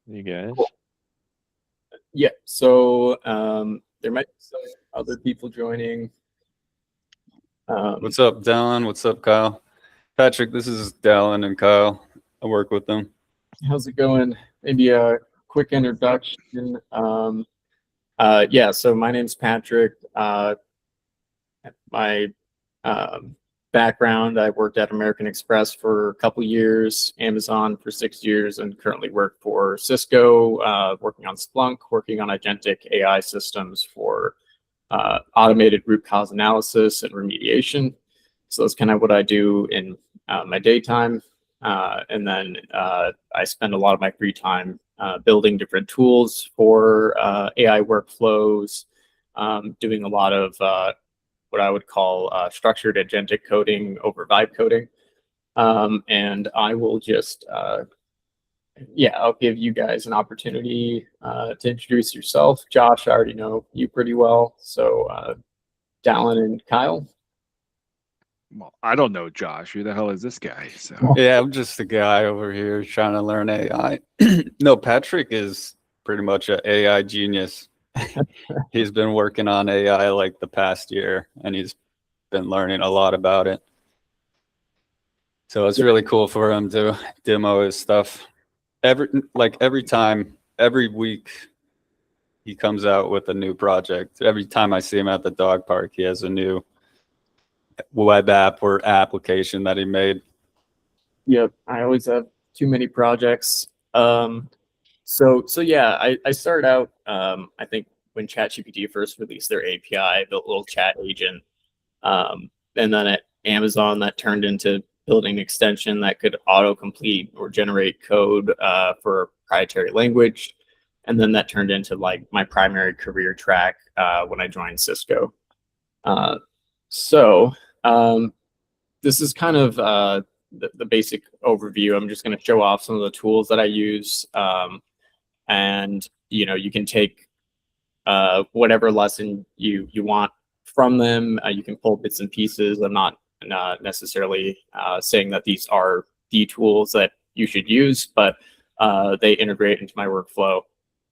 You guys? Cool. Yeah. So there might be some other people joining. What's up, Dallin? What's up, Kyle? Patrick, this is Dallin and Kyle. I work with them. How's it going? Maybe a quick introduction. Yeah. So my name's Patrick. My background: I worked at American Express for a couple years, Amazon for 6 years, and currently work for Cisco, working on Splunk, working on agentic AI systems for automated root cause analysis and remediation. So that's kind of what I do in my daytime. And then I spend a lot of my free time building different tools for AI workflows, doing a lot of what I would call structured agentic coding over vibe coding. And I will just, yeah, I'll give you guys an opportunity to introduce yourself. Josh, I already know you pretty well. So Dallin and Kyle. Well, I don't know Josh. Who the hell is this guy? So Yeah, I'm just a guy over here trying to learn AI. No, Patrick is pretty much an AI genius. He's been working on AI like the past year, and he's been learning a lot about it. So it's really cool for him to demo his stuff. Every time, every week, he comes out with a new project. Every time I see him at the dog park, he has a new web app or application that he made. Yep, I always have too many projects. So yeah, I started out. I think when ChatGPT first released their API, built a little chat agent, and then at Amazon that turned into building an extension that could autocomplete or generate code for a proprietary language, and then that turned into like my primary career track when I joined Cisco. So this is kind of the basic overview. I'm just going to show off some of the tools that I use, and you can take whatever lesson you want from them. You can pull bits and pieces. I'm not necessarily saying that these are the tools that you should use, but they integrate into my workflow.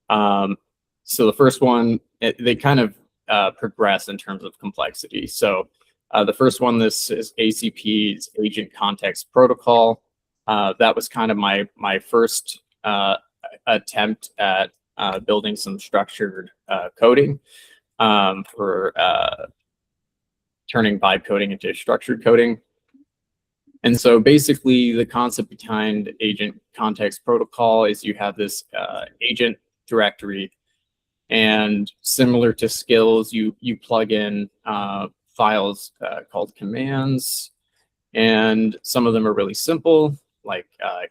So the first one, they kind of progress in terms of complexity. So the first one, this is ACP's Agent Context Protocol. That was kind of my first attempt at building some structured coding for turning vibe coding into structured coding. And so basically the concept behind Agent Context Protocol is you have this agent directory, and similar to skills, you plug in files called commands, and some of them are really simple, like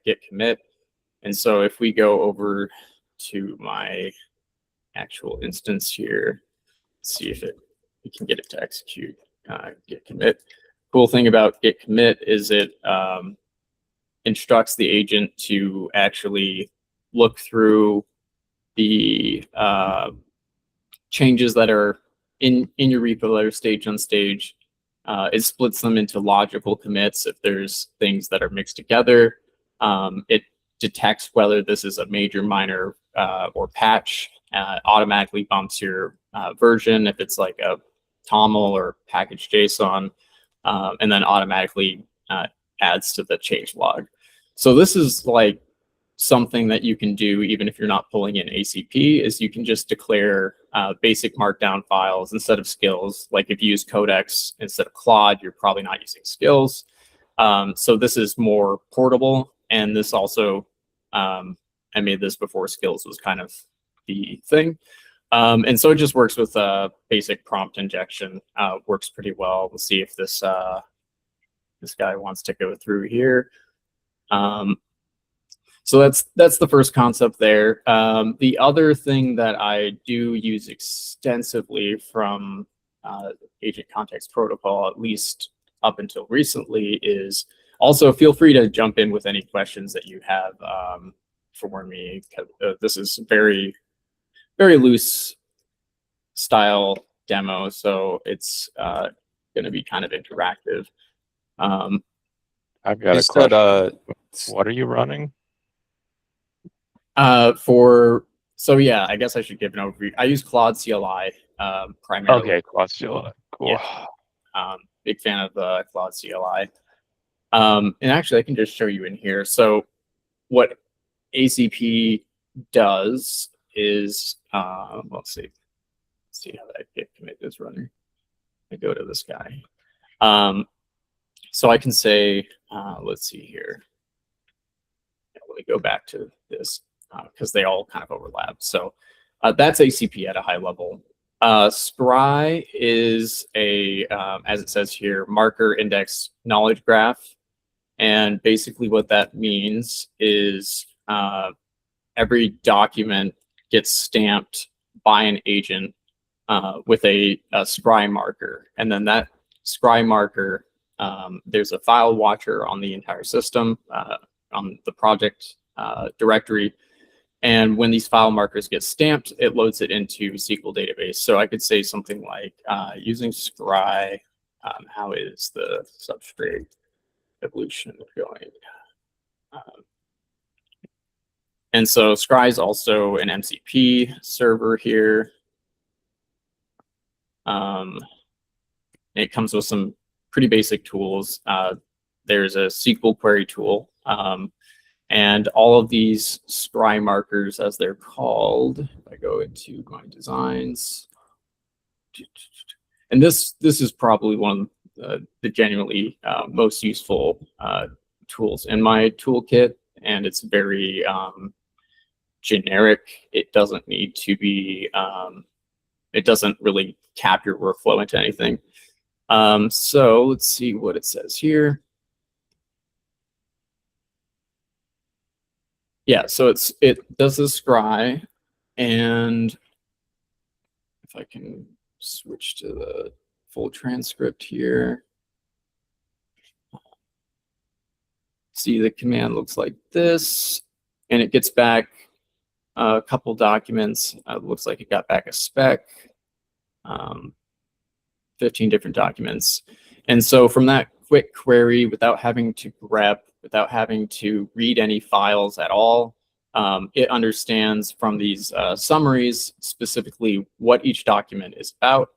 git commit. And so if we go over to my actual instance here, see if we can get it to execute git commit. Cool thing about git commit is it instructs the agent to actually look through the changes that are in your repo that are stage on stage. It splits them into logical commits if there's things that are mixed together. It detects whether this is a major, minor, or patch. Automatically bumps your version if it's like a TOML or package JSON, and then automatically adds to the change log. So this is like something that you can do even if you're not pulling in ACP, is you can just declare basic markdown files instead of skills. Like if you use Codex instead of Claude, you're probably not using skills. So this is more portable, and this also, I made this before skills was kind of the thing. And so it just works with basic prompt injection, works pretty well. We'll see if this guy wants to go through here. So that's the first concept there. The other thing that I do use extensively from Agent Context Protocol, at least up until recently, is also feel free to jump in with any questions that you have for me. This is very, very loose style demo, so it's going to be kind of interactive. I've got a question. What are you running? So yeah, I guess I should give an overview. I use Claude CLI primarily. Okay, Claude. Cool. Big fan of the Claude CLI. And actually, I can just show you in here. So what ACP does is, let's see how that git commit is running. I go to this guy. So I can say, let's see here. Let me go back to this because they all kind of overlap. So that's ACP at a high level. Scry is a, as it says here, marker index knowledge graph. And basically what that means is every document gets stamped by an agent with a scry marker. And then that scry marker, there's a file watcher on the entire system, on the project directory. And when these file markers get stamped, it loads it into SQL database. So I could say something like using scry, how is the substrate evolution going? And so scry is also an MCP server here. It comes with some pretty basic tools. There's a SQL query tool. And all of these scry markers, as they're called, if I go into my designs, and this is probably one of the genuinely most useful tools in my toolkit, and it's very generic. It doesn't need to be, it doesn't really cap your workflow into anything. So let's see what it says here. Yeah, so it does the scry, and if I can switch to the full transcript here, see the command looks like this, and it gets back a couple documents. It looks like it got back a spec, 15 different documents. And so from that quick query, without having to grep, without having to read any files at all, it understands from these summaries specifically what each document is about,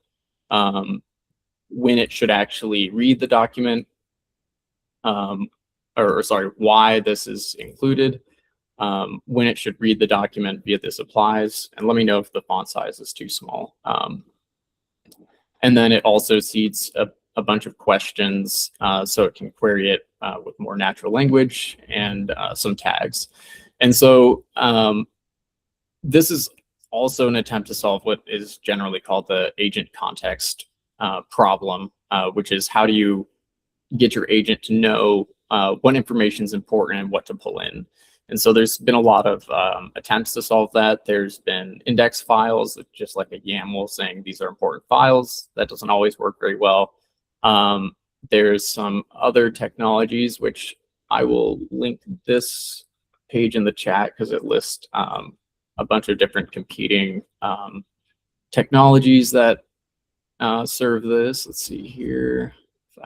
when it should actually read the document, or sorry, why this is included, when it should read the document via this applies, and let me know if the font size is too small. And then it also seeds a bunch of questions so it can query it with more natural language and some tags. And so this is also an attempt to solve what is generally called the agent context problem, which is how do you get your agent to know what information is important and what to pull in. And so there's been a lot of attempts to solve that. There's been index files, just like a YAML saying these are important files. That doesn't always work very well. There's some other technologies, which I will link this page in the chat because it lists a bunch of different competing technologies that serve this. Let's see here. If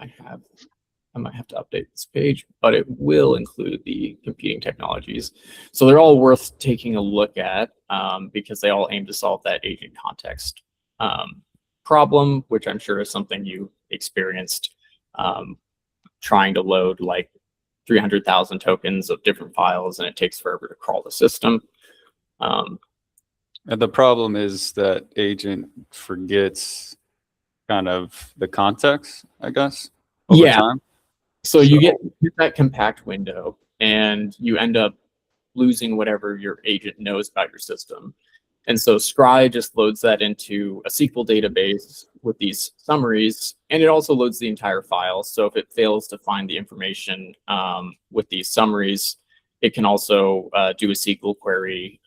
I might have to update this page, but it will include the competing technologies. So they're all worth taking a look at because they all aim to solve that agent context problem, which I'm sure is something you experienced trying to load like 300,000 tokens of different files, and it takes forever to crawl the system. And the problem is that agent forgets kind of the context, I guess, over time. So you get that compact window, and you end up losing whatever your agent knows about your system. And so Scry just loads that into a SQL database with these summaries, and it also loads the entire file. So if it fails to find the information with these summaries, it can also do a SQL query.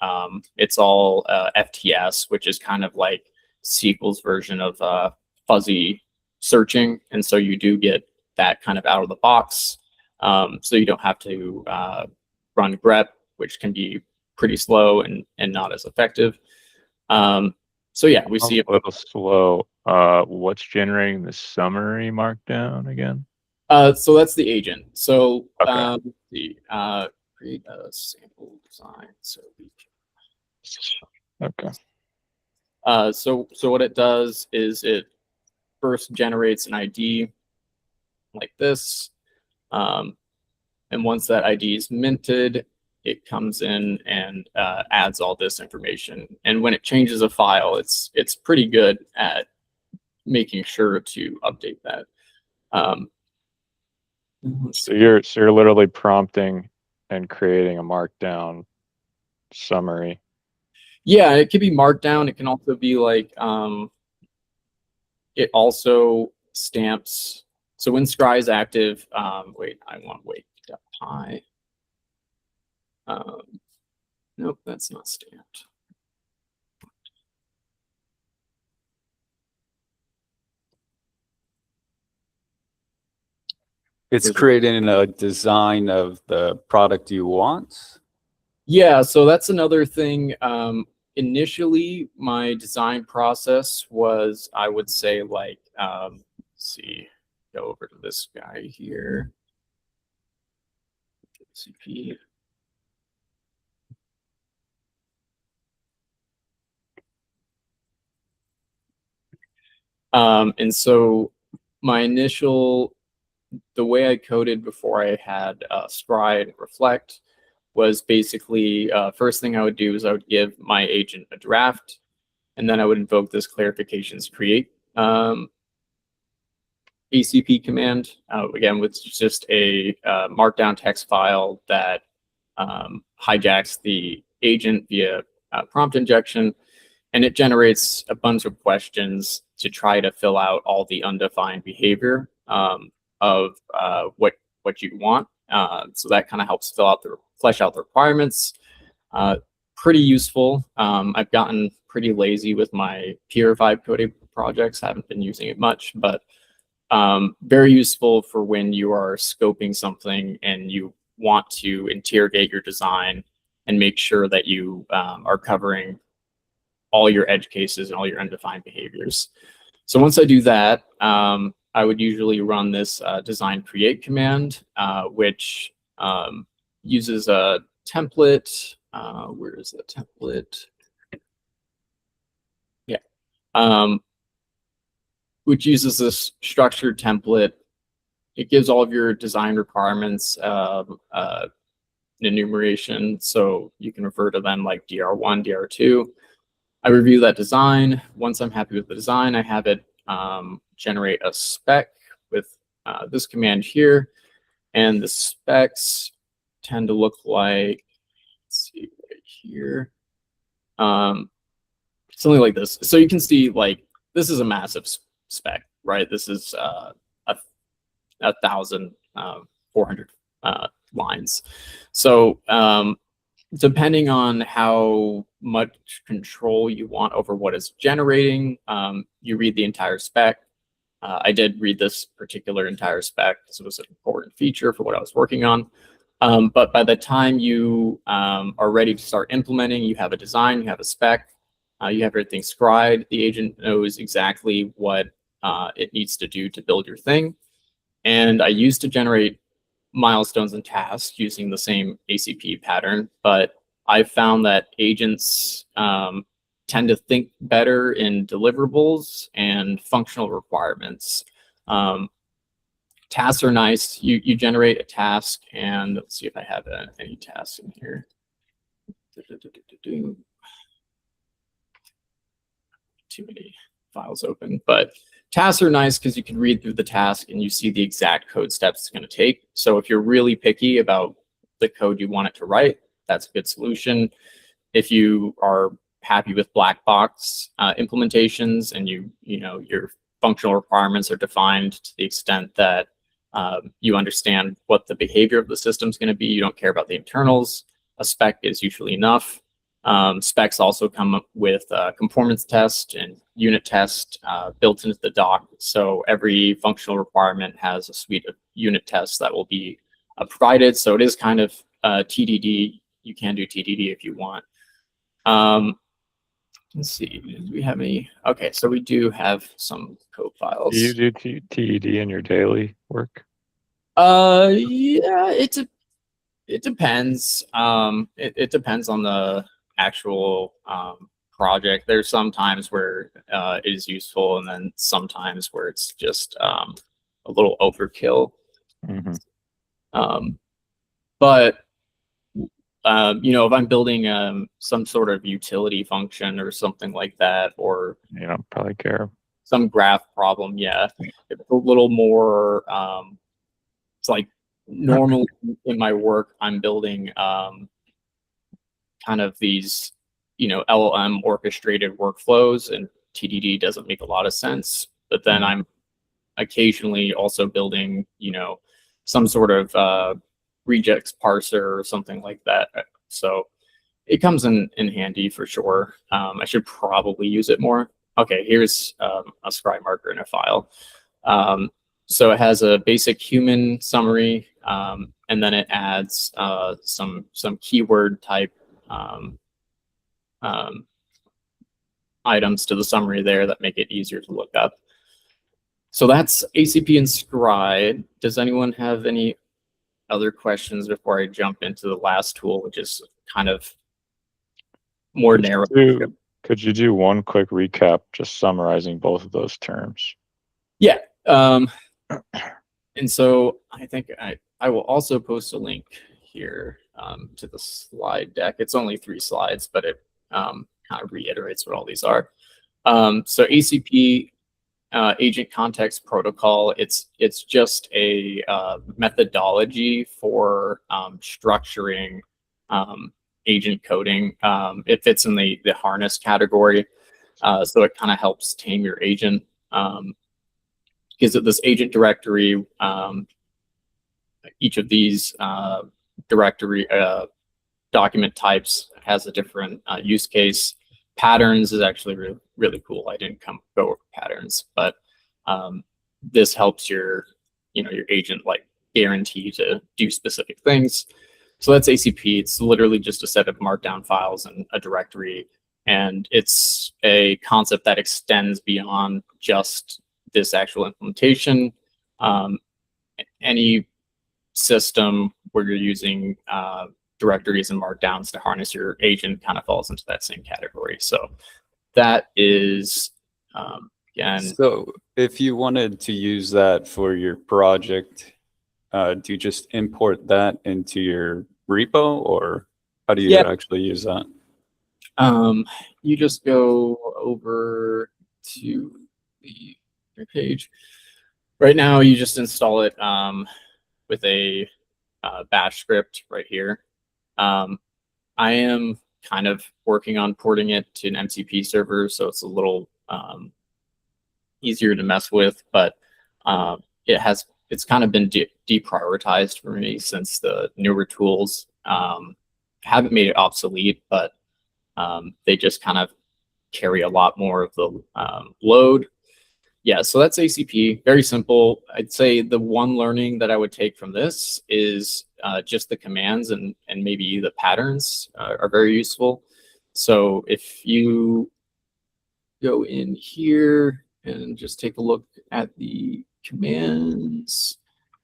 It's all FTS, which is kind of like SQL's version of fuzzy searching. And so you do get that kind of out of the box. So you don't have to run grep, which can be pretty slow and not as effective. So yeah, we see a little slow. What's generating the summary markdown again? So that's the agent. So Okay. create a sample design. So Okay. so what it does is it first generates an ID like this. And once that ID is minted, it comes in and adds all this information. And when it changes a file, it's pretty good at making sure to update that. So you're literally prompting and creating a markdown summary. Yeah, it could be Markdown. It can also be like it also stamps. So when Scry is active, wait, I want wait.py. Nope, that's not stamped. It's creating a design of the product you want. Yeah, so that's another thing. Initially, my design process was, I would say, like, let's see, go over to this guy here. CP. And so my initial, the way I coded before I had Scry and Reflect was basically, first thing I would do is I would give my agent a draft, and then I would invoke this clarifications create ACP command, again, with just a markdown text file that hijacks the agent via prompt injection, and it generates a bunch of questions to try to fill out all the undefined behavior of what you want. So that kind of helps flesh out the requirements. Pretty useful. I've gotten pretty lazy with my peer vibe coding projects. Haven't been using it much, but very useful for when you are scoping something and you want to interrogate your design and make sure that you are covering all your edge cases and all your undefined behaviors. So once I do that, I would usually run this design create command, which uses a template. Where is the template? Yeah. Which uses this structured template. It gives all of your design requirements an enumeration, so you can refer to them like DR1, DR2. I review that design. Once I'm happy with the design, I have it generate a spec with this command here. And the specs tend to look like, let's see right here, something like this. So you can see, like, this is a massive spec, right? This is 1,400 lines. So depending on how much control you want over what is generating, you read the entire spec. I did read this particular entire spec because it was an important feature for what I was working on. But by the time you are ready to start implementing, you have a design, you have a spec, you have everything scribed. The agent knows exactly what it needs to do to build your thing. And I used to generate milestones and tasks using the same ACP pattern, but I found that agents tend to think better in deliverables and functional requirements. Tasks are nice. You generate a task, and let's see if I have any tasks in here. Too many files open, but tasks are nice because you can read through the task and you see the exact code steps it's going to take. So if you're really picky about the code you want it to write, that's a good solution. If you are happy with black box implementations and you know your functional requirements are defined to the extent that you understand what the behavior of the system is going to be, you don't care about the internals, a spec is usually enough. Specs also come up with conformance test and unit test built into the doc. So every functional requirement has a suite of unit tests that will be provided. So it is kind of TDD. You can do TDD if you want. Let's see, do we have any? Okay, so we do have some code files. Do you do TED in your daily work? Yeah, It depends. It depends on the actual project. There's some times where it is useful, and then sometimes where it's just a little overkill. Mhm. But you know, if I'm building some sort of utility function or something like that, or You don't probably care. some graph problem, yeah, it's a little more. It's like normally in my work, I'm building kind of these, you know, LLM orchestrated workflows, and TDD doesn't make a lot of sense. But then Mhm. I'm occasionally also building, you know, some sort of regex parser or something like that. So it comes in handy for sure. I should probably use it more. Okay, here's a scry marker in a file. So it has a basic human summary, and then it adds some keyword type um, items to the summary there that make it easier to look up. So that's ACP and Scry. Does anyone have any other questions before I jump into the last tool, which is kind of more Could narrow? could you do one quick recap, just summarizing both of those terms? Yeah. And so I think I will also post a link here to the slide deck. It's only 3 slides, but it kind of reiterates what all these are. So ACP, Agent Context Protocol, it's just a methodology for structuring agent coding. It fits in the harness category, so it kind of helps tame your agent. Gives it this agent directory. Each of these directory document types has a different use case. Patterns is actually really cool. I didn't go over patterns, but this helps your agent like guarantee to do specific things. So that's ACP. It's literally just a set of markdown files and a directory, and it's a concept that extends beyond just this actual implementation. Any system where you're using directories and markdowns to harness your agent kind of falls into that same category. So that is, again. So if you wanted to use that for your project, do you just import that into your repo, or how do you actually use that? You just go over to the page. Right now, you just install it with a bash script right here. I am kind of working on porting it to an MCP server, so it's a little easier to mess with, but it's kind of been deprioritized for me since the newer tools haven't made it obsolete, but they just kind of carry a lot more of the load. Yeah, so that's ACP. Very simple. I'd say the one learning that I would take from this is just the commands and maybe the patterns are very useful. So if you go in here and just take a look at the commands,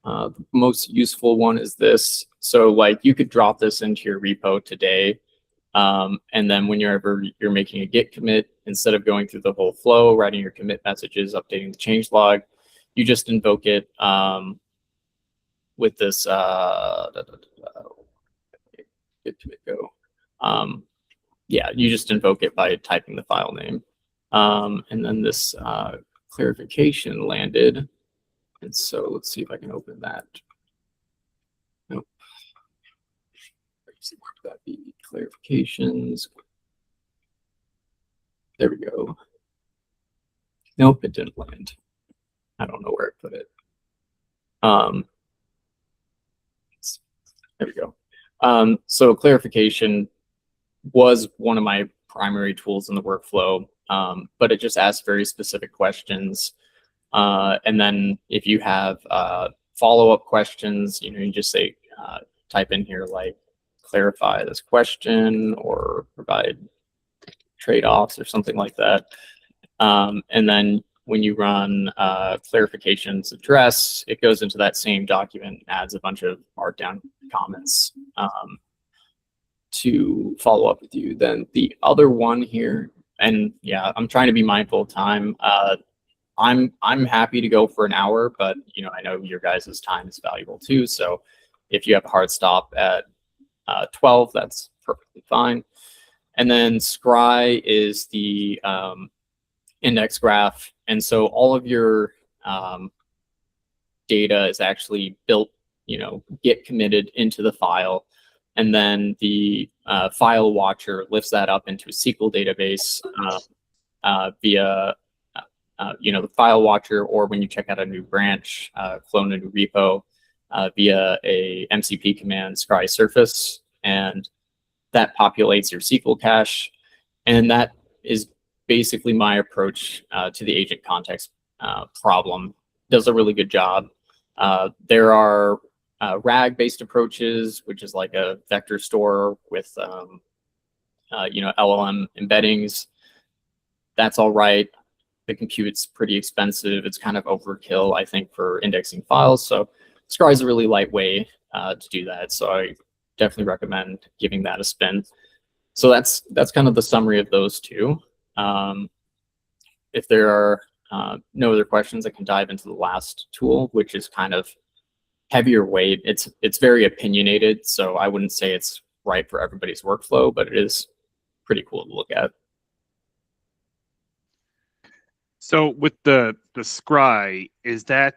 the most useful one is this. So like you could drop this into your repo today. And then whenever you're making a Git commit, instead of going through the whole flow, writing your commit messages, updating the change log, you just invoke it with this Git commit go. Yeah, you just invoke it by typing the file name. And then this clarification landed. And so let's see if I can open that. Nope. Where would that be? Clarifications. There we go. Nope, it didn't land. I don't know where I put it. There we go. So clarification was one of my primary tools in the workflow, but it just asks very specific questions. And then if you have follow-up questions, you just say, type in here like clarify this question or provide trade-offs or something like that. And then when you run clarifications address, it goes into that same document, adds a bunch of markdown comments to follow up with you. Then the other one here, and yeah, I'm trying to be mindful of time. I'm happy to go for an hour, but I know your guys' time is valuable too. So if you have a hard stop at 12, that's perfectly fine. And then Scry is the index graph. And so all of your data is actually built, get committed into the file. And then the file watcher lifts that up into a SQL database via, the file watcher, or when you check out a new branch, clone a new repo via a MCP command, scry surface, and that populates your SQL cache. And that is basically my approach to the agent context problem. Does a really good job. There are RAG-based approaches, which is like a vector store with LLM embeddings. That's all right. The compute's pretty expensive. It's kind of overkill, I think, for indexing files. So Scry is a really light way to do that. So I definitely recommend giving that a spin. So that's kind of the summary of those two. If there are no other questions, I can dive into the last tool, which is kind of heavier weight. It's very opinionated, so I wouldn't say it's right for everybody's workflow, but it is pretty cool to look at. So with the Scry, is that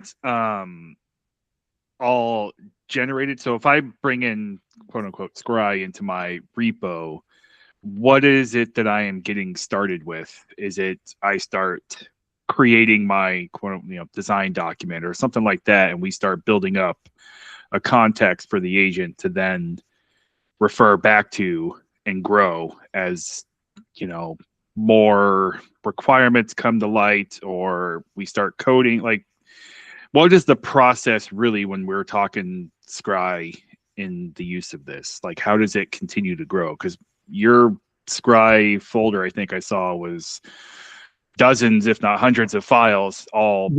all generated? So if I bring in quote unquote Scry into my repo, what is it that I am getting started with? Is it I start creating my quote design document or something like that, and we start building up a context for the agent to then refer back to and grow as more requirements come to light, or we start coding? Like, what is the process really when we're talking Scry in the use of this? Like, how does it continue to grow? Because your Scry folder, I think I saw, was dozens, if not hundreds of files, all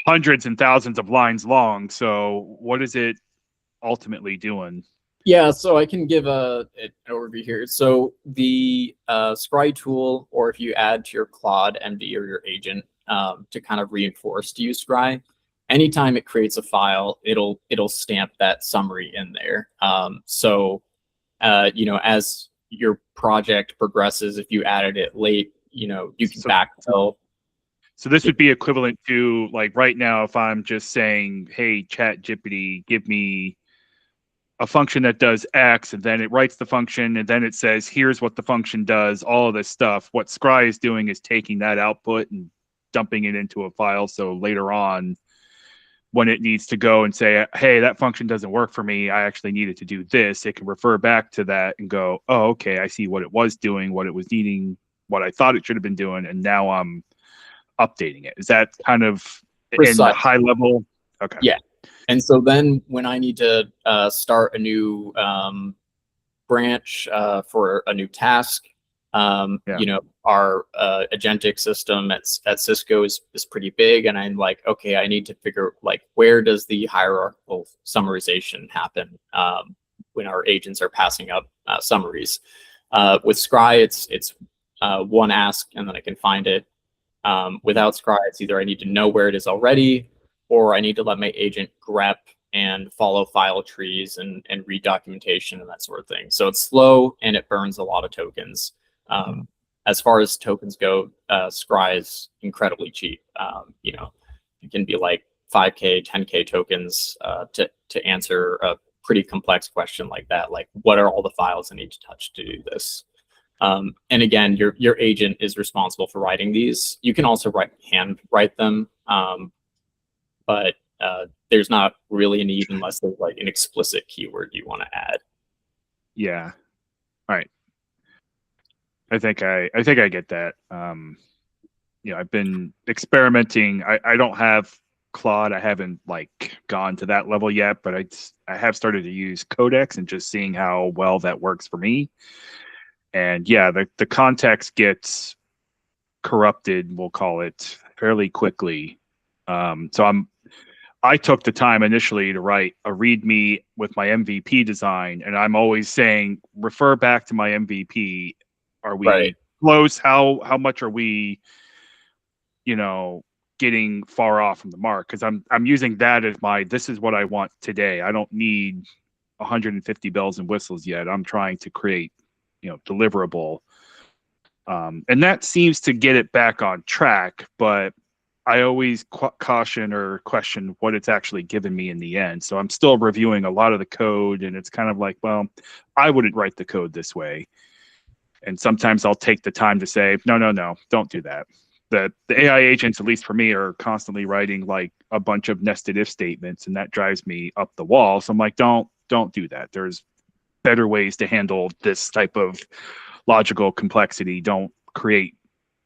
hundreds and thousands of lines long. So what is it ultimately doing? Yeah, so I can give an overview here. So the Scry tool, or if you add to your Claude MD or your agent to kind of reinforce to use Scry, anytime it creates a file, it'll stamp that summary in there. As your project progresses, if you added it late, you can backfill. So this would be equivalent to, like, right now, if I'm just saying, hey, ChatGPT, give me a function that does X, and then it writes the function, and then it says, here's what the function does, all of this stuff. What Scry is doing is taking that output and dumping it into a file. So later on, when it needs to go and say, hey, that function doesn't work for me, I actually needed to do this, it can refer back to that and go, oh, okay, I see what it was doing, what it was needing, what I thought it should have been doing, and now I'm updating it. Is that kind of in the high level? Okay. Yeah. And so then when I need to start a new branch for a new task, our agentic system at Cisco is pretty big, and I'm like, okay, I need to figure, like, where does the hierarchical summarization happen when our agents are passing up summaries? With Scry, it's one ask, and then I can find it. Without Scry, it's either I need to know where it is already, or I need to let my agent grep and follow file trees and read documentation and that sort of thing. So it's slow and it burns a lot of tokens. As far as tokens go, Scry is incredibly cheap. It can be like 5K, 10K tokens to answer a pretty complex question like that. Like, what are all the files I need to touch to do this? And again, your agent is responsible for writing these. You can also hand write them, but there's not really a need unless there's like an explicit keyword you want to add. Yeah. All right. I think I get that. I've been experimenting. I don't have Claude. I haven't gone to that level yet, but I have started to use Codex and just seeing how well that works for me. And yeah, the context gets corrupted, we'll call it, fairly quickly. So I took the time initially to write a README with my MVP design, and I'm always saying, refer back to my MVP. Are we Right. close? How much are we, getting far off from the mark? Because I'm using that as this is what I want today. I don't need 150 bells and whistles yet. I'm trying to create, deliverable. And that seems to get it back on track, but I always caution or question what it's actually given me in the end. So I'm still reviewing a lot of the code, and it's kind of like, well, I wouldn't write the code this way. And sometimes I'll take the time to say, no, don't do that. The AI agents, at least for me, are constantly writing like a bunch of nested if statements, and that drives me up the wall. So I'm like, don't do that. There's better ways to handle this type of logical complexity. Don't create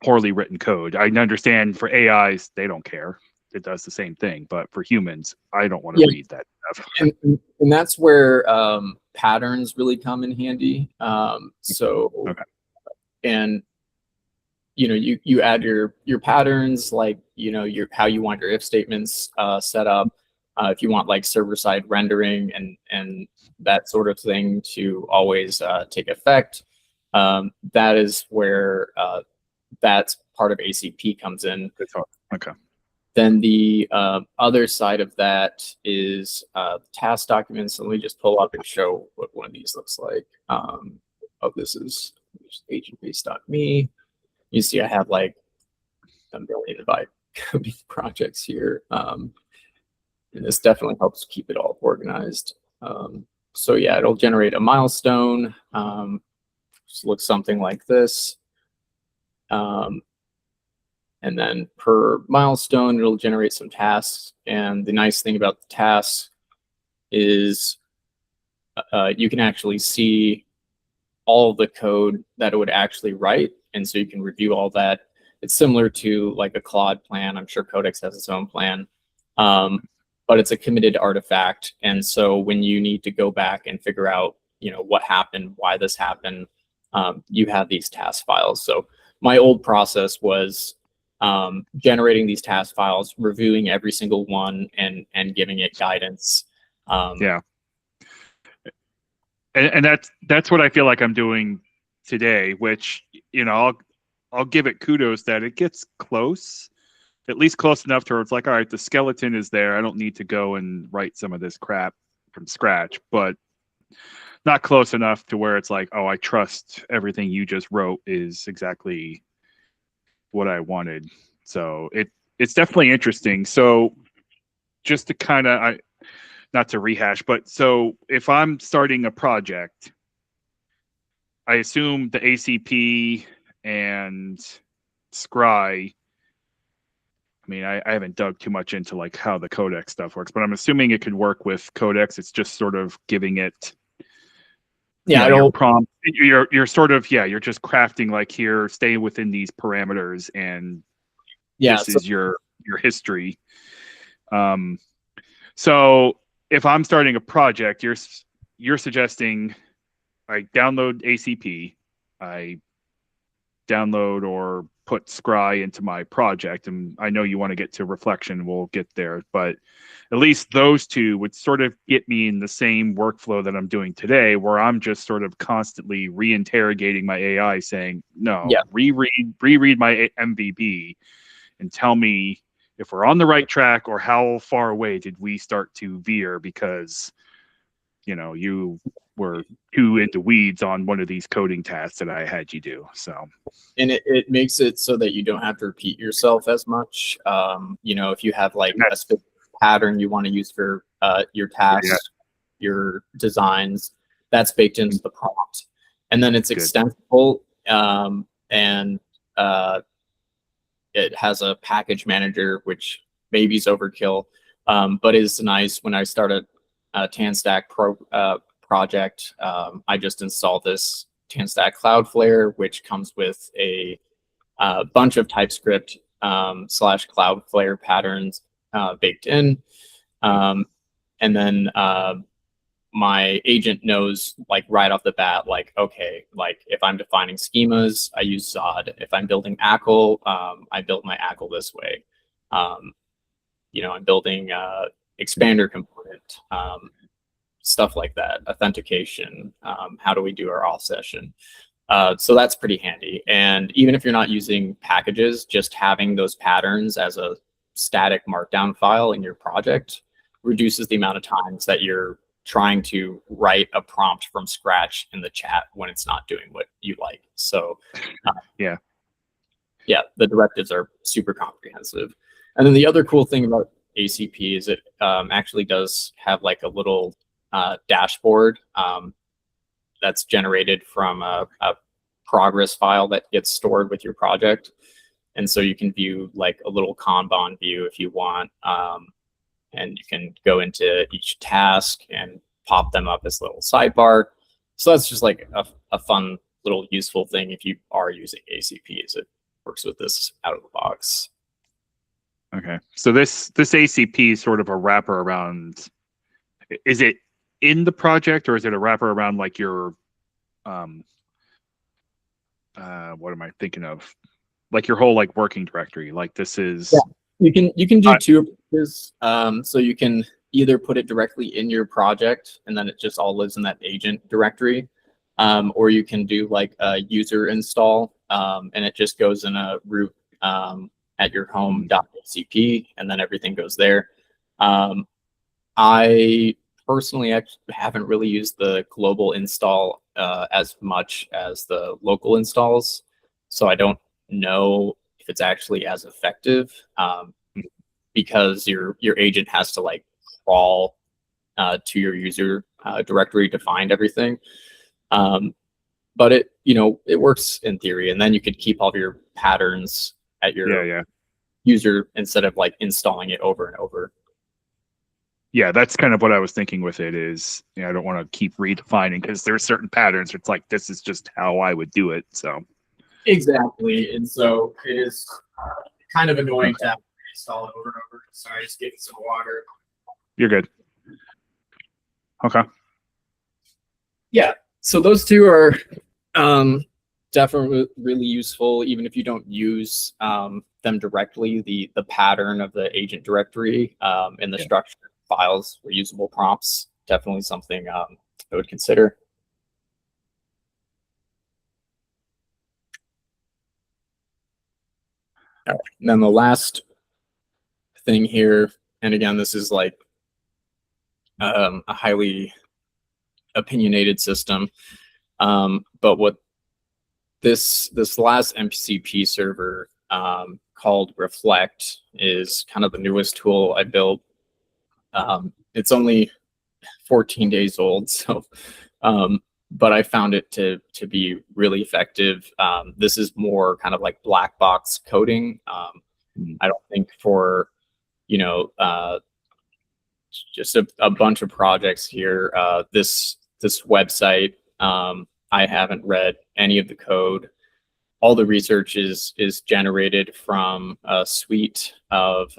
poorly written code. I understand for AIs, they don't care. It does the same thing. But for humans, I don't want to read that stuff. And that's where patterns really come in handy. Okay. And you add your patterns, like your how you want your if statements set up. If you want like server-side rendering and that sort of thing to always take effect, that is where that's part of ACP comes in. Okay. Then the other side of that is task documents. Let me just pull up and show what one of these looks like. This is agentbase.me. You see I have like a million by projects here. And this definitely helps keep it all organized. So yeah, it'll generate a milestone. Just looks something like this. And then per milestone, it'll generate some tasks. And the nice thing about the tasks is you can actually see all of the code that it would actually write. And so you can review all that. It's similar to like a Claude plan. I'm sure Codex has its own plan. But it's a committed artifact. And so when you need to go back and figure out, what happened, why this happened, you have these task files. So my old process was generating these task files, reviewing every single one, and giving it guidance. Yeah. And that's what I feel like I'm doing today, which, I'll give it kudos that it gets close, at least close enough to where it's like, all right, the skeleton is there. I don't need to go and write some of this crap from scratch, but not close enough to where it's like, oh, I trust everything you just wrote is exactly what I wanted. So it's definitely interesting. So just to kind of, not to rehash, but so if I'm starting a project, I assume the ACP and Scry, I mean, I haven't dug too much into like how the Codex stuff works, but I'm assuming it could work with Codex. It's just sort of giving it, your prompt. You're sort of, you're just crafting like, here, stay within these parameters, and this is your history. So if I'm starting a project, you're suggesting I download ACP, I download or put Scry into my project, and I know you want to get to reflection, we'll get there, but at least those two would sort of get me in the same workflow that I'm doing today, where I'm just sort of constantly reinterrogating my AI saying, no, reread my MVP and tell me if we're on the right track or how far away did we start to veer because, you were too into weeds on one of these coding tasks that I had you do. So, and it makes it so that you don't have to repeat yourself as much. If you have like a specific pattern you want to use for your tasks, your designs, that's baked into the prompt, and then it's extensible, and it has a package manager, which maybe is overkill, but is nice. When I started a TanStack project, I just installed this TanStack Cloudflare, which comes with a bunch of TypeScript / Cloudflare patterns baked in. And then my agent knows like right off the bat, like, okay, like if I'm defining schemas, I use Zod. If I'm building ACL, I build my ACL this way. I'm building expander component, stuff like that, authentication. How do we do our auth session? So that's pretty handy. And even if you're not using packages, just having those patterns as a static markdown file in your project reduces the amount of times that you're trying to write a prompt from scratch in the chat when it's not doing what you like. So yeah, the directives are super comprehensive. And then the other cool thing about ACP is it actually does have like a little dashboard that's generated from a progress file that gets stored with your project. And so you can view like a little Kanban view if you want. And you can go into each task and pop them up as a little sidebar. So that's just like a fun little useful thing if you are using ACP, as it works with this out of the box. Okay. So this ACP is sort of a wrapper around, is it in the project or is it a wrapper around like your, what am I thinking of? Like your whole like working directory, like this is. Yeah. You can do two approaches. So you can either put it directly in your project and then it just all lives in that agent directory. Or you can do like a user install and it just goes in a root at your home.acp and then everything goes there. I personally actually haven't really used the global install as much as the local installs. So I don't know if it's actually as effective because your agent has to like crawl to your user directory to find everything. But it works in theory, and then you could keep all of your patterns at your user instead of like installing it over and over. Yeah, that's kind of what I was thinking with it is, I don't want to keep redefining because there's certain patterns. It's like, this is just how I would do it. So exactly. And so it is kind of annoying to have to install it over and over. Sorry, just getting some water. You're good. Okay. Yeah. So those two are definitely really useful, even if you don't use them directly. The pattern of the agent directory and the structured files for usable prompts, definitely something I would consider. All right. And then the last thing here, and again, this is like a highly opinionated system, but what this last MCP server called Reflect is kind of the newest tool I built. It's only 14 days old, so but I found it to be really effective. This is more kind of like black box coding. I don't think for just a bunch of projects here. This website, I haven't read any of the code. All the research is generated from a suite of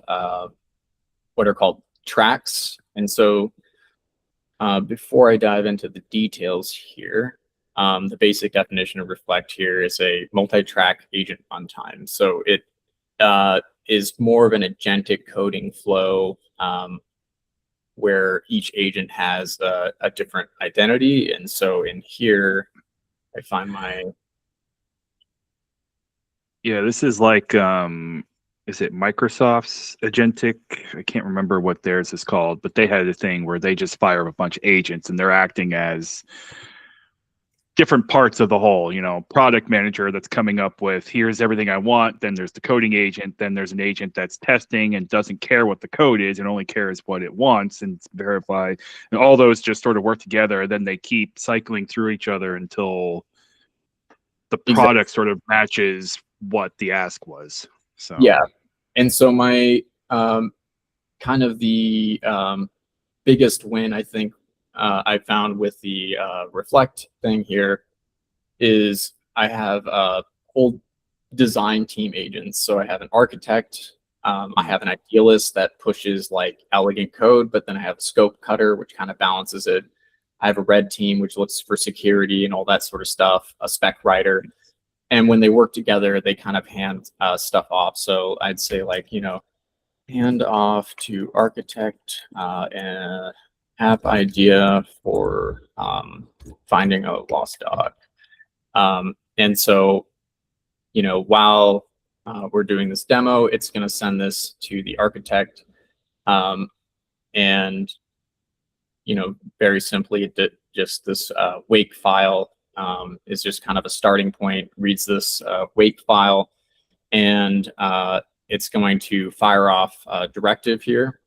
what are called tracks. And so before I dive into the details here, the basic definition of Reflect here is a multi-track agent runtime. So it is more of an agentic coding flow where each agent has a different identity. And so in here, I find my... Yeah, this is like, is it Microsoft's agentic? I can't remember what theirs is called, but they had a thing where they just fire up a bunch of agents and they're acting as different parts of the whole, product manager that's coming up with, here's everything I want. Then there's the coding agent. Then there's an agent that's testing and doesn't care what the code is and only cares what it wants and verify. And all those just sort of work together. And then they keep cycling through each other until the product sort of matches what the ask was. So yeah. And so my kind of the biggest win, I think, I found with the Reflect thing here is I have whole design team agents. So I have an architect, I have an idealist that pushes like elegant code, but then I have a scope cutter, which kind of balances it. I have a red team, which looks for security and all that sort of stuff, a spec writer. And when they work together, they kind of hand stuff off. So I'd say like, hand off to architect an app idea for finding a lost dog. And so, while we're doing this demo, it's going to send this to the architect. And, very simply, just this wake file is just kind of a starting point, reads this wake file, and it's going to fire off a directive here.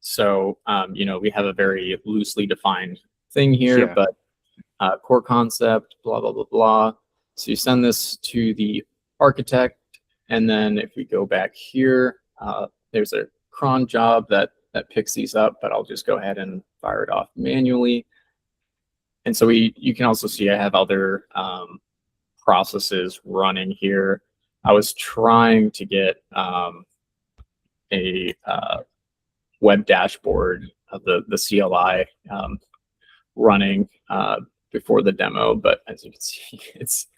So, we have a very loosely defined thing here, Yeah. but core concept, blah, blah, blah, blah. So you send this to the architect, and then if we go back here, there's a cron job that picks these up, but I'll just go ahead and fire it off manually. And so you can also see I have other processes running here. I was trying to get a web dashboard of the CLI running before the demo, but as you can see, it's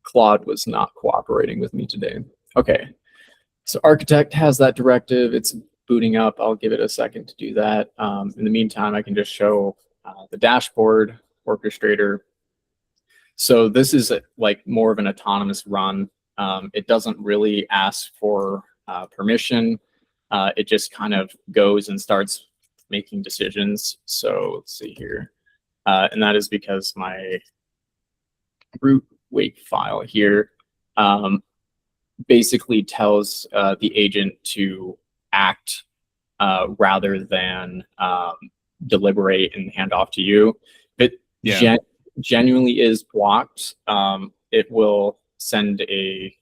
Claude was not cooperating with me today. Okay, so architect has that directive. It's booting up. I'll give it a second to do that. In the meantime, I can just show the dashboard orchestrator. So this is like more of an autonomous run. It doesn't really ask for permission. It just kind of goes and starts making decisions. So let's see here. And that is because my root wake file here basically tells the agent to act rather than deliberate and hand off to you. If it genuinely is blocked, it will send a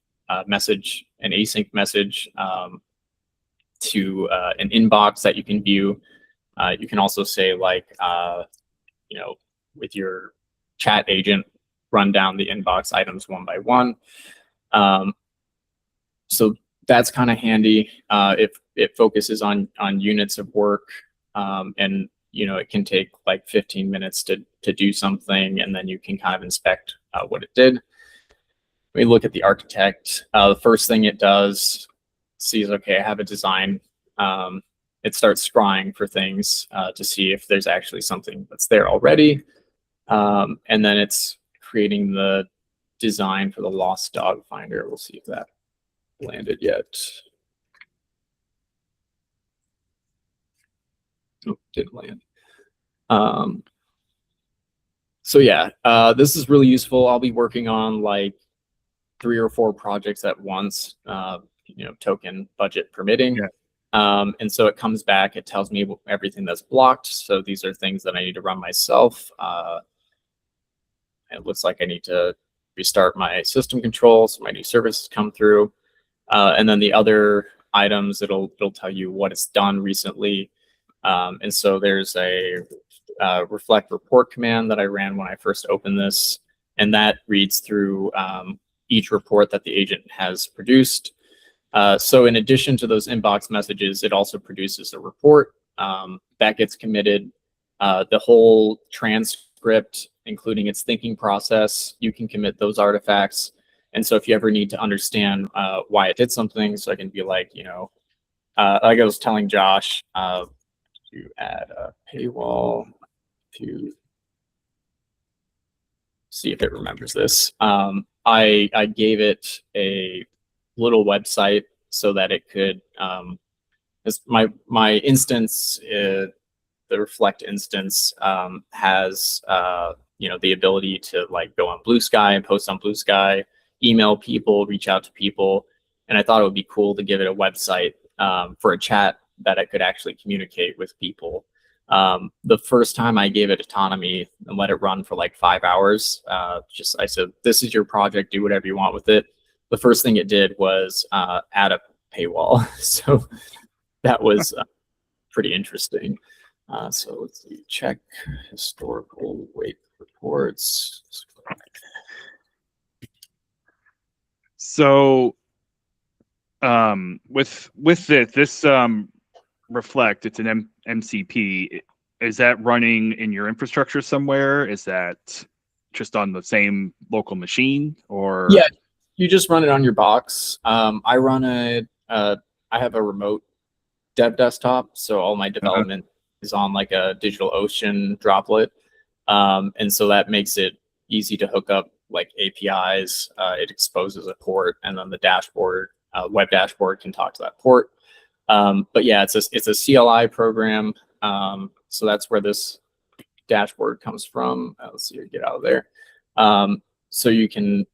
message, an async message to an inbox that you can view. You can also say like, with your chat agent, run down the inbox items one by one. So that's kind of handy if it focuses on units of work, and it can take like 15 minutes to do something, and then you can kind of inspect what it did. We look at the architect. The first thing it does, sees, okay, I have a design. It starts scrying for things to see if there's actually something that's there already. And then it's creating the design for the lost dog finder. We'll see if that landed yet. Oh, didn't land. So yeah, this is really useful. I'll be working on like 3 or 4 projects at once, token budget permitting. Yeah. And so it comes back, it tells me everything that's blocked. So these are things that I need to run myself. It looks like I need to restart my system control so my new services come through. And then the other items, it'll tell you what it's done recently. And so there's a reflect report command that I ran when I first opened this, and that reads through each report that the agent has produced. So in addition to those inbox messages, it also produces a report that gets committed. The whole transcript, including its thinking process, you can commit those artifacts. And so if you ever need to understand why it did something, so I can be like, like I was telling Josh, to add a paywall to see if it remembers this. I gave it a little website so that it could, my instance, the Reflect instance, has the ability to like go on Blue Sky and post on Blue Sky, email people, reach out to people, and I thought it would be cool to give it a website for a chat that I could actually communicate with people. The first time I gave it autonomy and let it run for like 5 hours, I said, this is your project, do whatever you want with it. The first thing it did was add a paywall. So that was pretty interesting. So let's see, check historical wake reports. So with this Reflect, it's an MCP. is that running in your infrastructure somewhere? Is that just on the same local machine, or? Yeah, you just run it on your box. I run I have a remote dev desktop, so all my development is on like a DigitalOcean droplet. And so that makes it easy to hook up like APIs. It exposes a port, and then the dashboard, web dashboard, can talk to that port. But yeah, it's a CLI program. So that's where this dashboard comes from. Let's see, get out of there. So you can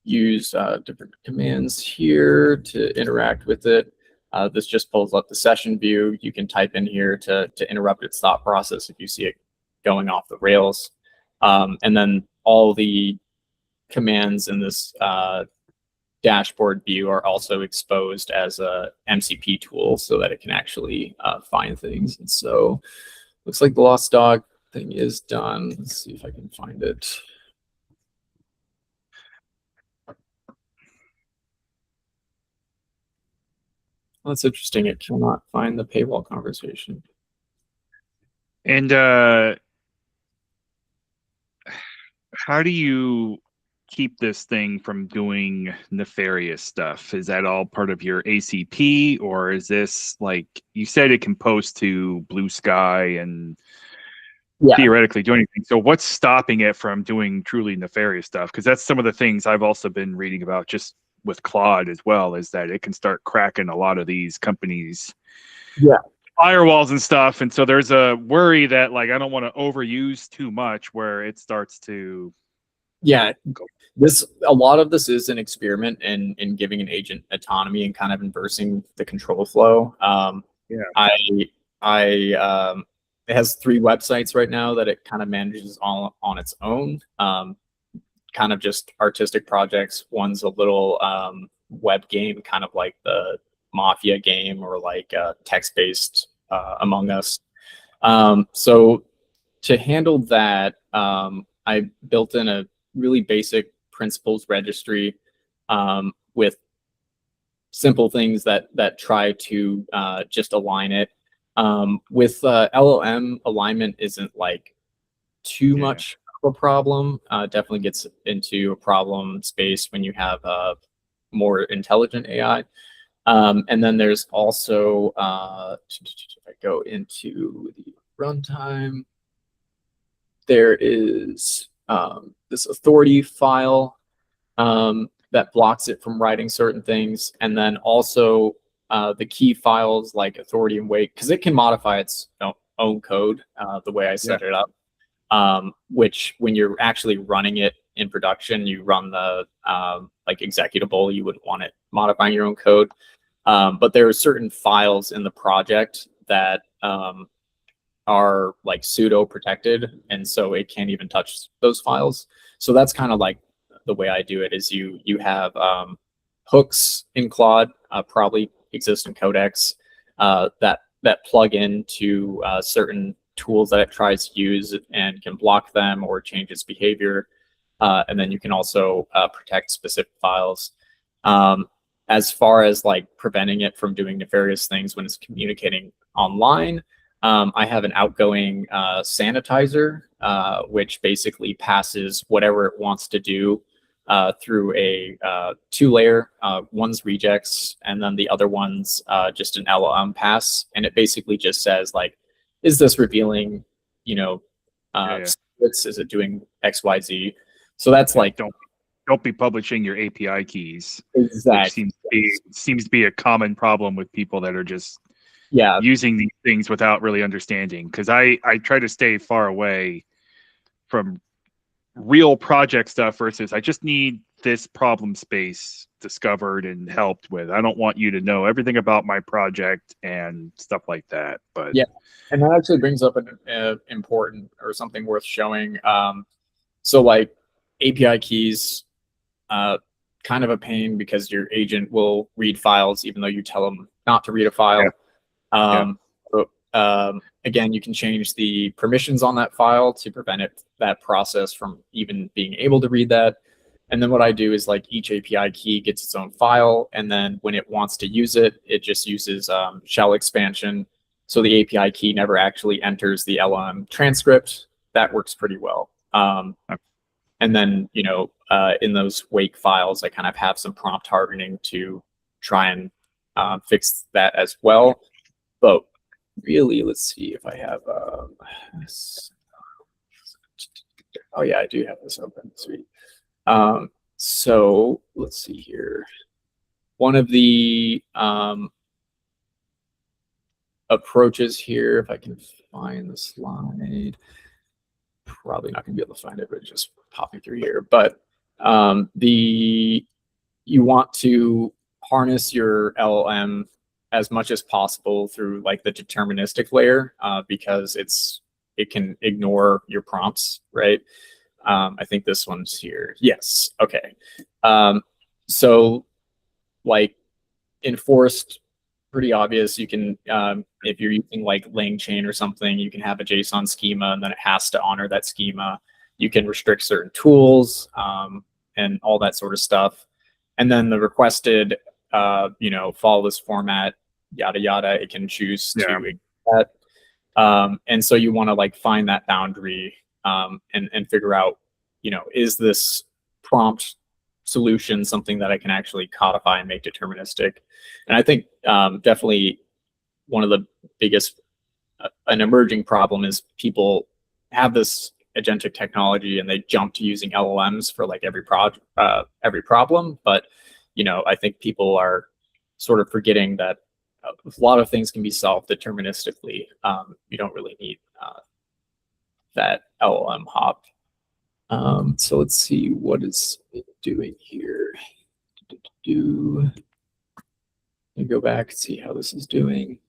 use different commands here to interact with it. This just pulls up the session view. You can type in here to interrupt its thought process if you see it going off the rails. And then all the commands in this dashboard view are also exposed as a MCP tool so that it can actually find things. And so looks like the lost dog thing is done. Let's see if I can find it. Well, that's interesting. It cannot find the paywall conversation. And how do you keep this thing from doing nefarious stuff? Is that all part of your ACP, or is this, like you said, it can post to Blue Sky and theoretically do anything? So what's stopping it from doing truly nefarious stuff? Because that's some of the things I've also been reading about just with Claude as well, is that it can start cracking a lot of these companies' firewalls and stuff. And so there's a worry that, like, I don't want to overuse too much where it starts to a lot of this is an experiment in giving an agent autonomy and kind of inversing the control flow. It has 3 websites right now that it kind of manages all on its own. Kind of just artistic projects. One's a little web game, kind of like the Mafia game, or like text-based Among Us. So to handle that, I built in a really basic principles registry with simple things that try to just align it. With LLM, alignment isn't like too much of a problem. Definitely gets into a problem space when you have more intelligent AI. And then there's also, if I go into the runtime, there is this authority file that blocks it from writing certain things. And then also the key files like authority and weight, because it can modify its own code the way I set it up, which when you're actually running it in production, you run the like executable, you would want it modifying your own code. But there are certain files in the project that are like pseudo protected, and so it can't even touch those files. So that's kind of like the way I do it, is you have hooks in Claude, probably exist in Codex, that plug into certain tools that it tries to use and can block them or change its behavior. And then you can also protect specific files. As far as like preventing it from doing nefarious things when it's communicating online, I have an outgoing sanitizer, which basically passes whatever it wants to do through a 2-layer. One's regex, and then the other one's just an LLM pass. And it basically just says, like, is this revealing, secrets? Is it doing X, Y, Z? So that's like, don't be publishing your API keys. Exactly. Seems to be a common problem with people that are just using these things without really understanding. Because I try to stay far away from real project stuff versus I just need this problem space discovered and helped with. I don't want you to know everything about my project and stuff like that. But and that actually brings up an important or something worth showing. So like API keys, kind of a pain because your agent will read files even though you tell them not to read a file. Again, you can change the permissions on that file to prevent that process from even being able to read that. And then what I do is, like, each API key gets its own file, and then when it wants to use it, it just uses shell expansion so the API key never actually enters the LLM transcript. That works pretty well. And then, in those wake files, I kind of have some prompt hardening to try and fix that as well. But really, let's see if I have. Oh yeah, I do have this open. Sweet. So let's see here. One of the approaches here, if I can find the slide, probably not going to be able to find it, but just popping through here. But you want to harness your LLM as much as possible through like the deterministic layer, because it can ignore your prompts, right? I think this one's here. Yes. Okay. So like in Forest, pretty obvious. You can, if you're using like LangChain or something, you can have a JSON schema and then it has to honor that schema. You can restrict certain tools and all that sort of stuff. And then the requested, follow this format, yada, yada, it can choose to ignore that. And so you want to like find that boundary and figure out, is this prompt solution something that I can actually codify and make deterministic? And I think definitely one of the biggest, an emerging problem is people have this agentic technology and they jump to using LLMs for like every problem. But, I think people are sort of forgetting that a lot of things can be solved deterministically. You don't really need that LLM hop. So let's see, what is it doing here? Let me go back and see how this is doing.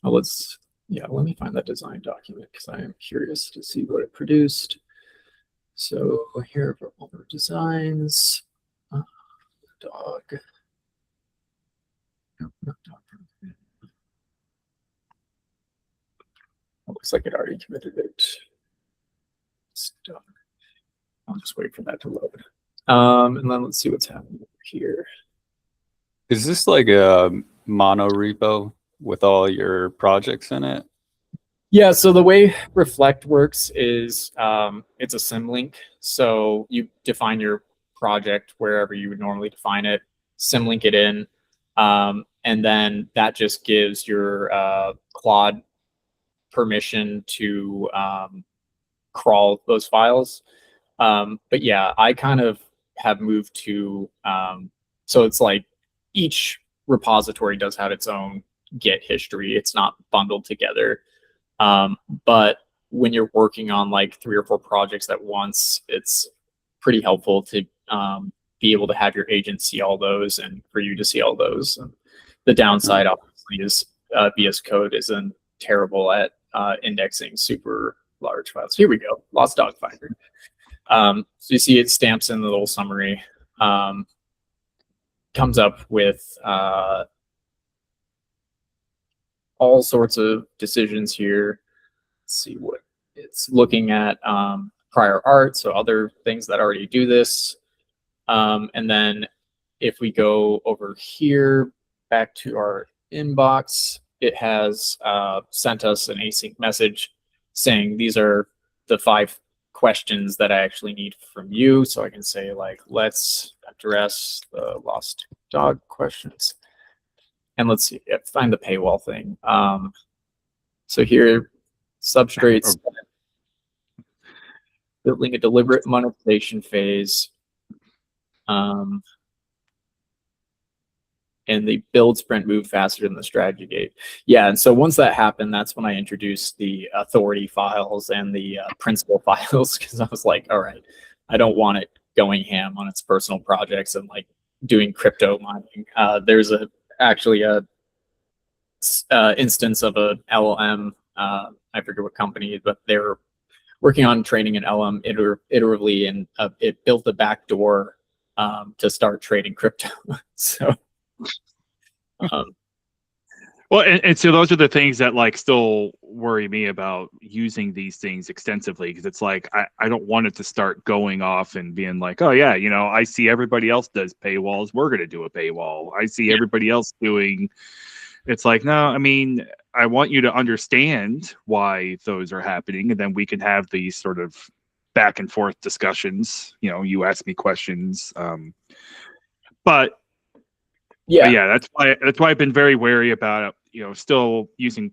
Oh, let me find that design document because I am curious to see what it produced. So here are all the designs. Dog. No, not dog. It looks like it already committed it. Stuff. I'll just wait for that to load. And then let's see what's happening over here. Is this like a mono repo with all your projects in it? Yeah, so the way Reflect works is it's a symlink. So you define your project wherever you would normally define it, symlink it in, and then that just gives your Claude permission to crawl those files. But yeah, I kind of have moved to, so it's like each repository does have its own Git history. It's not bundled together. But when you're working on like 3 or 4 projects at once, it's pretty helpful to be able to have your agent see all those and for you to see all those. And the downside, obviously, is VS Code isn't terrible at indexing super large files. Here we go, Lost Dog Finder. So you see it stamps in the little summary, comes up with all sorts of decisions here. Let's see what it's looking at, prior art, so other things that already do this. And then if we go over here back to our inbox, it has sent us an async message saying these are the 5 questions that I actually need from you. So I can say like, let's address the lost dog questions. And let's see, find the paywall thing. So here, substrates, building a deliberate monetization phase. And the build sprint moved faster than the strategy gate. Yeah, and so once that happened, that's when I introduced the authority files and the principal files, because I was like, all right, I don't want it going ham on its personal projects and like doing crypto mining. There's actually a instance of a LLM, I forget what company, but they were working on training an LLM iteratively, and it built a backdoor to start trading crypto. So well, and so those are the things that like still worry me about using these things extensively, because it's like I don't want it to start going off and being like, oh yeah, I see everybody else does paywalls, we're going to do a paywall. I see everybody else doing It's like, no, I mean, I want you to understand why those are happening, and then we can have these sort of back and forth discussions. You know, you ask me questions, but yeah, that's why I've been very wary about, you know, still using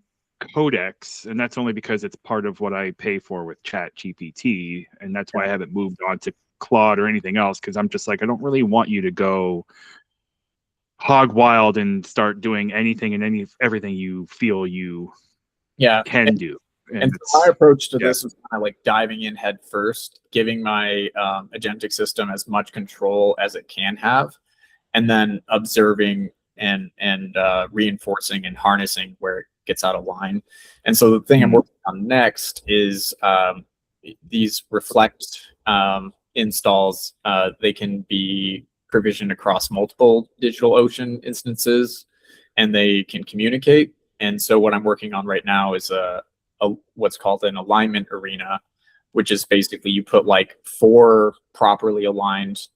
Codex, and that's only because it's part of what I pay for with Chat GPT, and that's why I haven't moved on to Claude or anything else, because I'm just like, I don't really want you to go hog wild and start doing anything and everything you feel you can do. And so my approach to this was kind of like diving in head first, giving my agentic system as much control as it can have, and then observing and reinforcing and harnessing where it gets out of line. And so the thing I'm working on next is these Reflect installs. They can be provisioned across multiple DigitalOcean instances, and they can communicate. And so what I'm working on right now is a what's called an alignment arena, which is basically you put like 4 properly aligned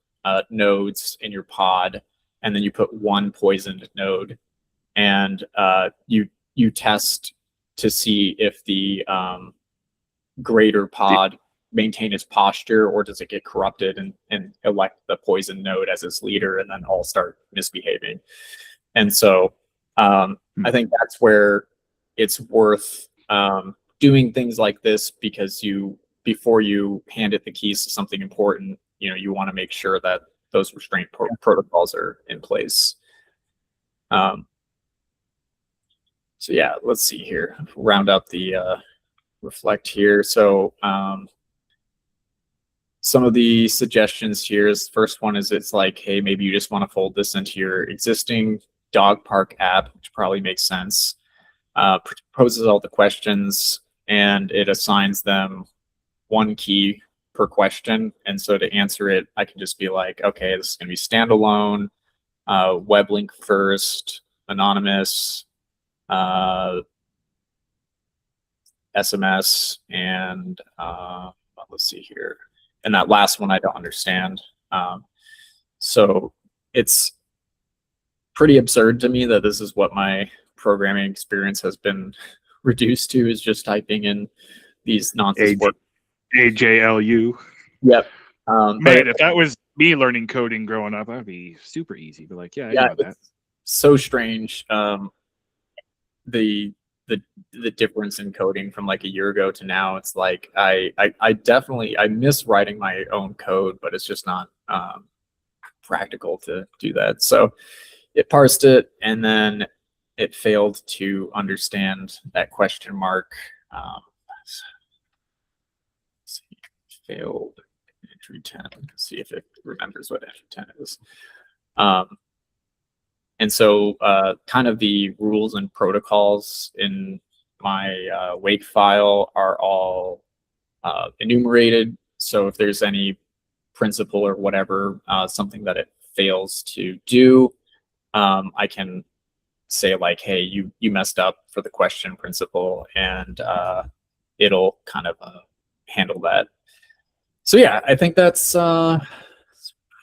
nodes in your pod, and then you put 1 poisoned node, and you test to see if the greater pod maintain its posture, or does it get corrupted and elect the poison node as its leader and then all start misbehaving. And so I think that's where it's worth doing things like this, because before you hand it the keys to something important, you know, you want to make sure that those restraint protocols are in place. So yeah, let's see here. Round up the Reflect here. So some of the suggestions here is, first one is, it's like, hey, maybe you just want to fold this into your existing dog park app, which probably makes sense. Proposes all the questions, and it assigns them 1 key per question. And so to answer it, I can just be like, okay, this is going to be standalone, web link first, anonymous, SMS, and let's see here. And that last one I don't understand. So it's pretty absurd to me that this is what my programming experience has been reduced to, is just typing in these nonsense words. AJLU. Yep. Man, if that was me learning coding growing up, that'd be super easy. But like, I know that. So strange. The difference in coding from like a year ago to now, it's like I miss writing my own code, but it's just not practical to do that. So it parsed it, and then it failed to understand that question mark. Failed entry 10. Let's see if it remembers what entry 10 is. And so kind of the rules and protocols in my wake file are all enumerated. So if there's any principle or whatever, something that it fails to do, I can say like, hey, you messed up for the question principle, and it'll kind of handle that. So yeah, I think that's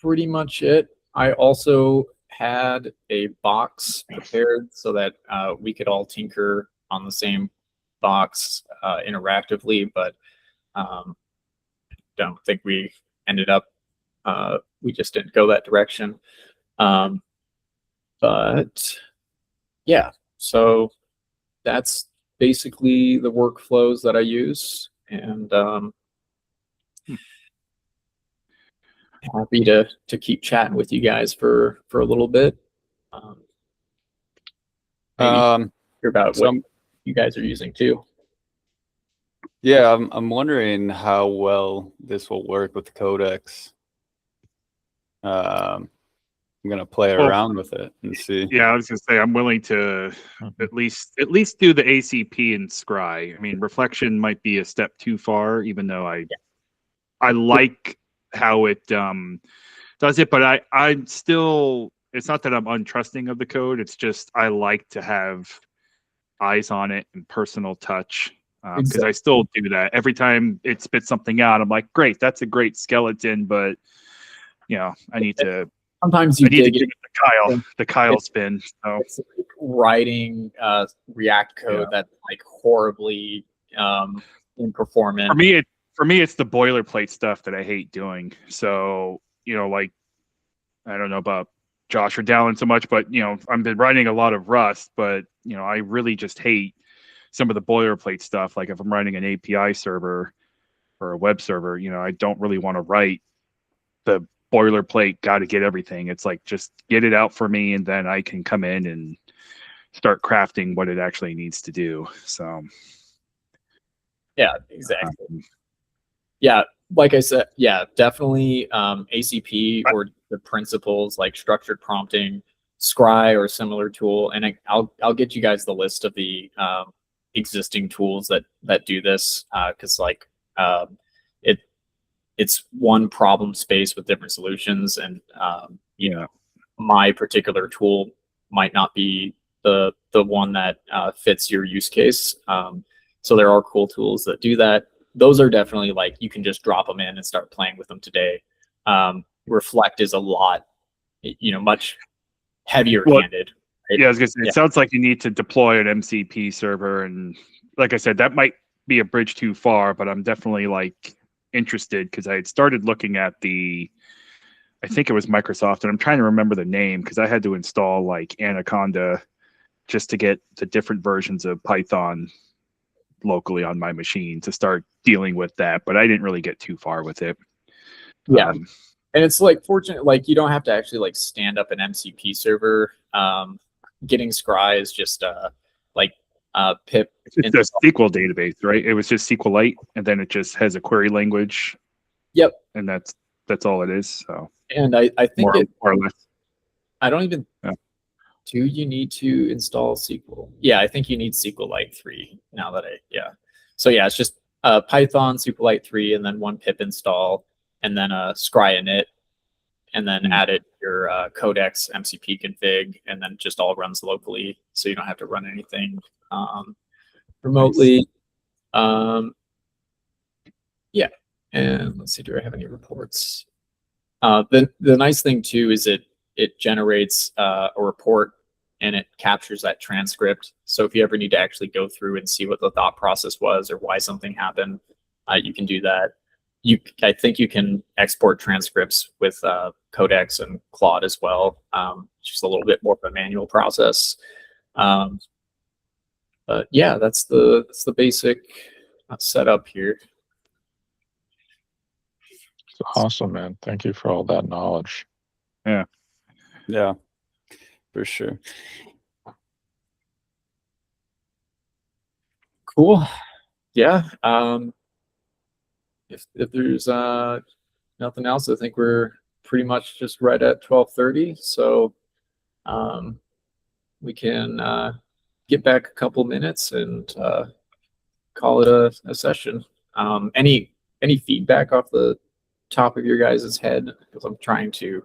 pretty much it. I also had a box prepared so that we could all tinker on the same box interactively, but don't think we ended up, we just didn't go that direction. But yeah, so that's basically the workflows that I use, and happy to keep chatting with you guys for a little bit. Hear about what you guys are using too. Yeah, I'm wondering how well this will work with Codex. I'm gonna play around with it and see. Yeah, I was gonna say I'm willing to at least do the ACP and Scry. I mean, Reflection might be a step too far, even though I like how it does it, but I'm still, it's not that I'm untrusting of the code, it's just I like to have eyes on it and personal touch, because I still do that every time it spits something out. I'm like, great, that's a great skeleton, but you know, I need to sometimes I you need to dig give it. it the Kyle spin. So It's like writing React code Yeah. that's like horribly in performance. for me, it's the boilerplate stuff that I hate doing. So, like, I don't know about Josh or Dallin so much, but I've been writing a lot of Rust, but I really just hate some of the boilerplate stuff. Like if I'm writing an API server or a web server, I don't really want to write the boilerplate, got to get everything. It's like, just get it out for me, and then I can come in and start crafting what it actually needs to do. So, Yeah, exactly. Yeah, like I said, yeah, definitely ACP or the principles like structured prompting, Scry or similar tool, and I'll get you guys the list of the existing tools that do this, because it's one problem space with different solutions, and my particular tool might not be the one that fits your use case. So there are cool tools that do that. Those are definitely like, you can just drop them in and start playing with them today. Reflect is a lot, much heavier handed. Right? Yeah, I was gonna say, it sounds like you need to deploy an MCP server, and like I said, that might be a bridge too far, but I'm definitely like interested, because I had started looking at I think it was Microsoft, and I'm trying to remember the name because I had to install like Anaconda just to get the different versions of Python locally on my machine to start dealing with that, but I didn't really get too far with it. Yeah. And it's like fortunate, like you don't have to actually like stand up an MCP server. Getting Scry is just pip. It's a SQL database, right? It was just SQLite, and then it just has a query language. Yep. And that's all it is. So. And I think more or less. I don't even. Yeah. Do you need to install SQL? Yeah, I think you need SQLite 3 now that So yeah, it's just Python, SQLite 3, and then one pip install, and then a Scry init, and then add your Codex MCP config, and then just all runs locally, so you don't have to run anything remotely. Nice. Yeah, and let's see, do I have any reports? The nice thing too is it generates a report, and it captures that transcript. So if you ever need to actually go through and see what the thought process was or why something happened, you can do that. I think you can export transcripts with Codex and Claude as well. Just a little bit more of a manual process. But yeah, that's the basic setup here. Awesome, man. Thank you for all that knowledge. Yeah, for sure. Cool. Yeah. If there's nothing else, I think we're pretty much just right at 12:30. So we can get back a couple minutes and call it a session. Any feedback off the top of your guys' head? Because I'm trying to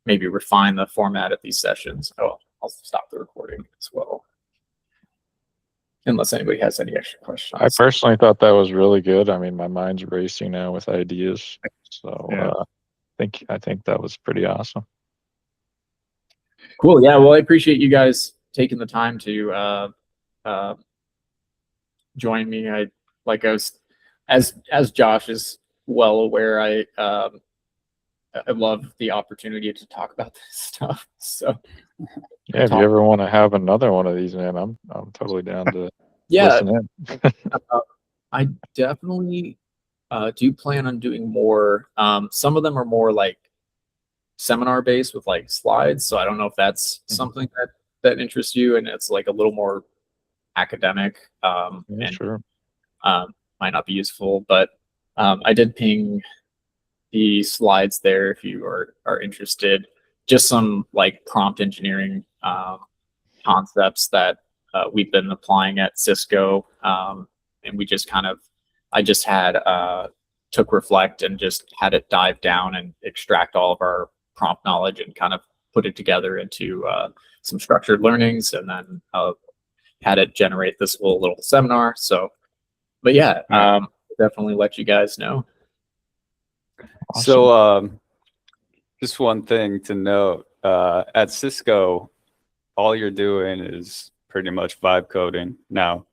maybe refine the format of these sessions. Oh, I'll stop the recording as well, unless anybody has any extra questions. I personally thought that was really good. I mean, my mind's racing now with ideas. So I think that was pretty awesome. Cool. Yeah. Well, I appreciate you guys taking the time to join me. As Josh is well aware, I love the opportunity to talk about this stuff. So yeah, if you ever want to have another one of these, man, I'm totally down to listen in. I definitely do plan on doing more. Some of them are more like seminar based with like slides, so I don't know if that's something that interests you, and it's like a little more academic. Sure. Might not be useful, but I did ping the slides there if you are interested. Just some like prompt engineering concepts that we've been applying at Cisco, and we just I just took Reflect and just had it dive down and extract all of our prompt knowledge and kind of put it together into some structured learnings, and then had it generate this little seminar. So, but yeah, definitely let you guys know. Awesome. So Just one thing to note, at Cisco, all you're doing is pretty much vibe coding. Now,